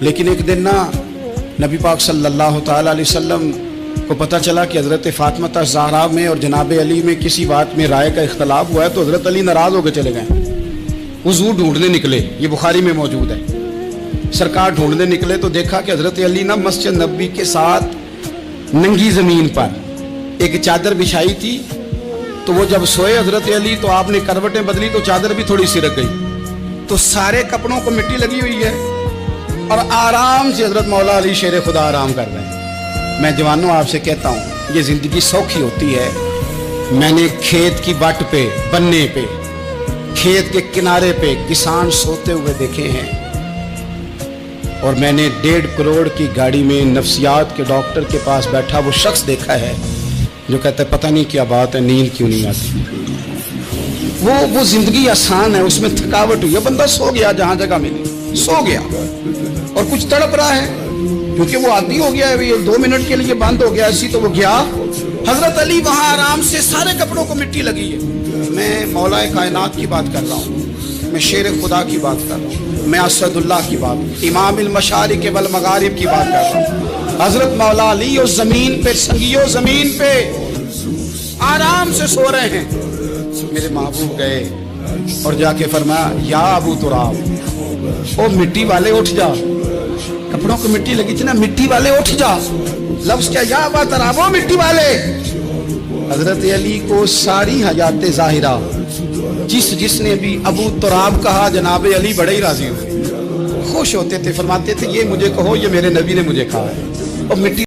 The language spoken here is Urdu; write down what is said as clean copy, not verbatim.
لیکن ایک دن نا نبی پاک صلی اللہ تعالیٰ علیہ وسلم کو پتہ چلا کہ حضرت فاطمہ زہرا میں اور جناب علی میں کسی بات میں رائے کا اختلاف ہوا ہے، تو حضرت علی ناراض ہو کے چلے گئے، حضور ڈھونڈنے نکلے، یہ بخاری میں موجود ہے، سرکار ڈھونڈنے نکلے تو دیکھا کہ حضرت علی نا مسجد نبوی کے ساتھ ننگی زمین پر ایک چادر بچھائی تھی، تو وہ جب سوئے حضرت علی تو آپ نے کروٹیں بدلی تو چادر بھی تھوڑی سی رکھ گئی، تو سارے کپڑوں کو مٹی لگی ہوئی ہے اور آرام سے حضرت مولا علی شیر خدا آرام کر رہے ہیں۔ میں جوانوں آپ سے کہتا ہوں یہ زندگی سوکھی ہوتی ہے۔ میں نے کھیت کی بٹ پہ، بننے پہ، کھیت کے کنارے پہ کسان سوتے ہوئے دیکھے ہیں، اور میں نے 1.5 کروڑ کی گاڑی میں نفسیات کے ڈاکٹر کے پاس بیٹھا وہ شخص دیکھا ہے جو کہتا ہے پتہ نہیں کیا بات ہے، نیند کیوں نہیں آتی۔ وہ زندگی آسان ہے، اس میں تھکاوٹ ہوئی ہے، بندہ سو گیا جہاں جگہ ملی، سو گیا اور کچھ تڑپ رہا ہے کیونکہ وہ عادی ہو گیا ہے، یہ 2 منٹ کے لیے بند ہو گیا اسی، تو وہ گیا۔ حضرت علی وہاں آرام سے، سارے کپڑوں کو مٹی لگی ہے۔ میں مولا کائنات کی بات کر رہا ہوں، میں شیر خدا کی بات کر رہا ہوں، میں اسد اللہ کی بات، امام المشارق والمغارب کی بات کر رہا ہوں۔ حضرت مولا علی اور زمین پہ، سنگیو زمین پہ آرام سے سو رہے ہیں۔ میرے محبوب گئے اور جا کے فرمایا یا ابو تراب، او مٹی والے اٹھ جا، کپڑوں کو مٹی لگی تھی نا، مٹی والے اٹھ جا۔ لفظ کیا، یا ابا تراب، او مٹی والے۔ حضرت علی کو ساری حیات ظاہرہ جس نے بھی ابو تراب کہا جناب علی بڑے ہی راضی ہوئے، خوش ہوتے تھے، فرماتے تھے یہ مجھے کہو، یہ میرے نبی نے مجھے کہا ہے۔ اور مٹی